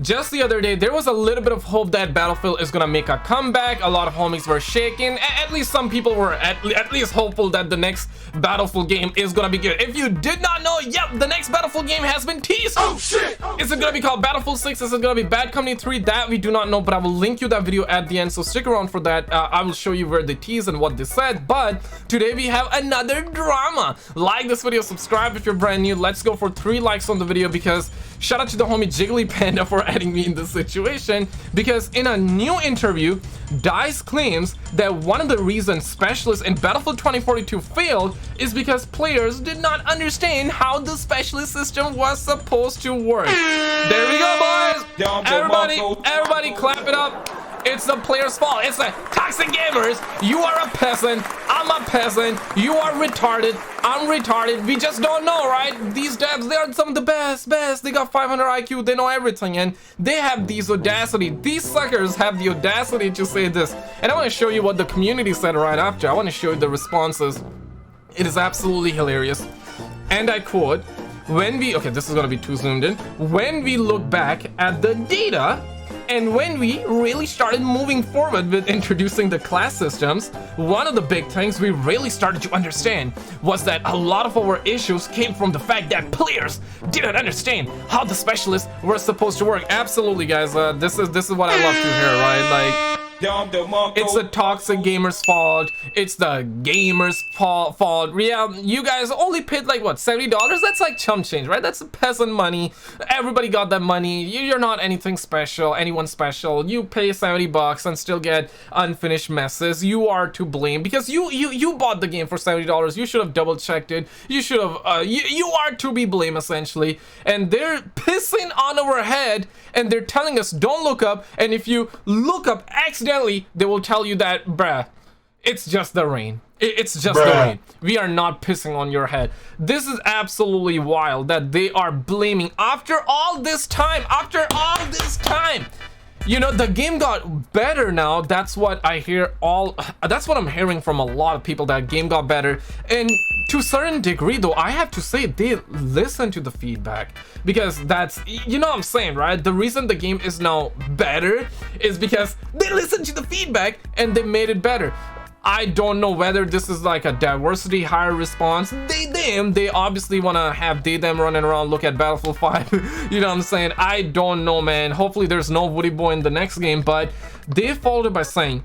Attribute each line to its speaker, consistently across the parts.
Speaker 1: just the other day, there was a little bit of hope that Battlefield is gonna make a comeback. A lot of homies were shaking. At least some people were at least hopeful that the next Battlefield game is gonna be good. If you did not know, yep, the next Battlefield game has been teased. Oh shit! Is it gonna be called Battlefield 6? Is it gonna be Bad Company 3? That we do not know, but I will link you that video at the end, so stick around for that. I will show you where they tease and what they said. But today we have another drama. Like this video, subscribe if you're brand new. Let's go for 3 likes on the video, because shout out to the homie Jiggly Panda for adding me in this situation. Because in a new interview, DICE claims that one of the reasons specialists in Battlefield 2042 failed is because players did not understand how the specialist system was supposed to work. There we go, boys. Everybody clap it up. It's the player's fault. It's the toxic gamers. You are a peasant. I'm a peasant. You are retarded. I'm retarded. We just don't know, right? These devs, they are some of the best. They got 500 IQ. They know everything, and they have these audacity. These suckers have the audacity to say this. And I want to show you what the community said right after. I want to show you the responses. It is absolutely hilarious. And I quote, okay, this is going to be too zoomed in. When we look back at the data, and when we really started moving forward with introducing the class systems, one of the big things we really started to understand was that a lot of our issues came from the fact that players didn't understand how the specialists were supposed to work. Absolutely, guys. This is what I love to hear, right? Like, it's the toxic gamers' fault. It's the gamers' fault. Yeah, you guys only paid like what, $70? That's like chump change, right? That's peasant money. Everybody got that money. You're not anything special, anyone special. You pay $70 and still get unfinished messes. You are to blame because you bought the game for $70. You should have double checked it. You should have. You are to be blamed essentially. And they're pissing on our head and they're telling us don't look up. And if you look up accidentally, they will tell you that, bruh, it's just the rain. It's just the rain. We are not pissing on your head. This is absolutely wild that they are blaming after all this time. You know, the game got better now. That's what I hear that's what I'm hearing from a lot of people, that game got better. And to a certain degree though, I have to say they listen to the feedback, because that's, you know what I'm saying, right? The reason the game is now better is because they listened to the feedback and they made it better. I don't know whether this is like a diversity higher response. They obviously want to have them running around look at Battlefield 5. You know what I'm saying? I don't know, man. Hopefully there's no Woody Boy in the next game, but they followed it by saying,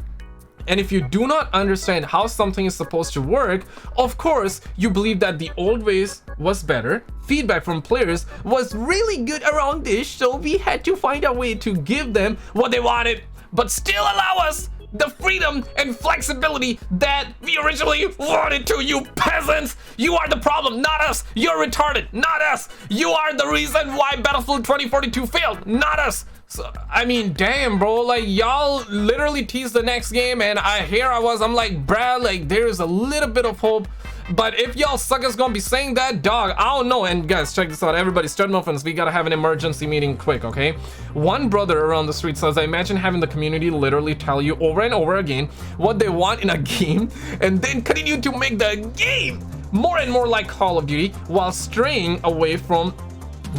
Speaker 1: and if you do not understand how something is supposed to work, of course you believe that the old ways was better. Feedback from players was really good around this, so we had to find a way to give them what they wanted, but still allow us the freedom and flexibility that we originally wanted to. You peasants, you are the problem, not us. You're retarded, not us. You are the reason why Battlefield 2042 failed, not us. So, I mean, damn, bro, like, y'all literally teased the next game, and I'm like, bruh, like, there's a little bit of hope. But if y'all suckers gonna be saying that, dog, I don't know. And guys, check this out. Everybody, start muffins. We gotta have an emergency meeting quick, okay? One brother around the street says, I imagine having the community literally tell you over and over again what they want in a game, and then continue to make the game more and more like Call of Duty while straying away from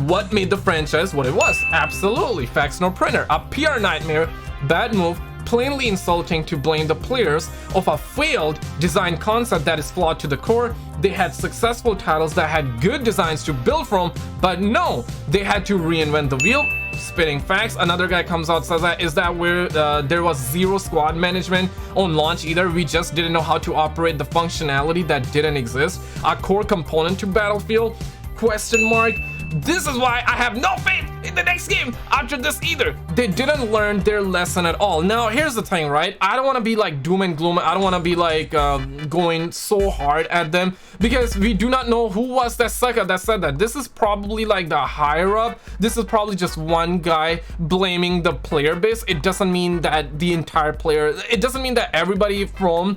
Speaker 1: what made the franchise what it was. Absolutely. Facts no printer. A PR nightmare. Bad move. Plainly insulting to blame the players of a failed design concept that is flawed to the core. They had successful titles that had good designs to build from, but no, they had to reinvent the wheel. Spitting facts. Another guy comes out, says that, is that where there was zero squad management on launch either? We just didn't know how to operate the functionality that didn't exist. A core component to Battlefield? Question mark. This is why I have no faith in the next game after this either. They didn't learn their lesson at all. Now, here's the thing, right? I don't want to be like doom and gloom. I don't want to be like going so hard at them, because we do not know who was that sucker that said that. This is probably like the higher up. This is probably just one guy blaming the player base. It doesn't mean that the entire player, it doesn't mean that everybody from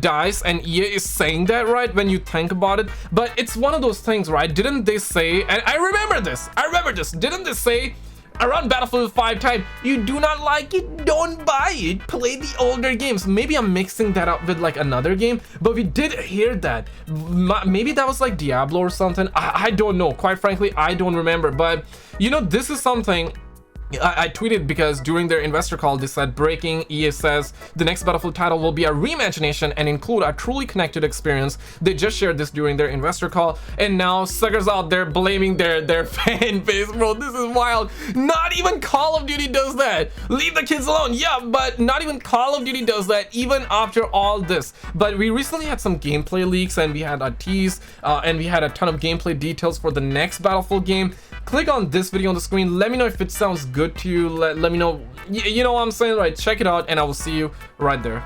Speaker 1: DICE and EA is saying that, right, when you think about it. But it's one of those things, right? Didn't they say, and I remember this, didn't they say around Battlefield 5 time, you do not like it, don't buy it, play the older games? Maybe I'm mixing that up with like another game, but we did hear that. Maybe that was like Diablo or something. I don't know, quite frankly, I don't remember. But you know, this is something I tweeted because during their investor call they said, breaking, EA says the next Battlefield title will be a reimagination and include a truly connected experience. They just shared this during their investor call, and now suckers out there blaming their fan base. Bro, this is wild. Not even Call of Duty does that. Leave the kids alone. Yeah, but not even Call of Duty does that, even after all this. But we recently had some gameplay leaks, and we had a tease, and we had a ton of gameplay details for the next Battlefield game. Click on this video on the screen. Let me know if it sounds good to you. Let me know. You know what I'm saying, right? Check it out, and I will see you right there.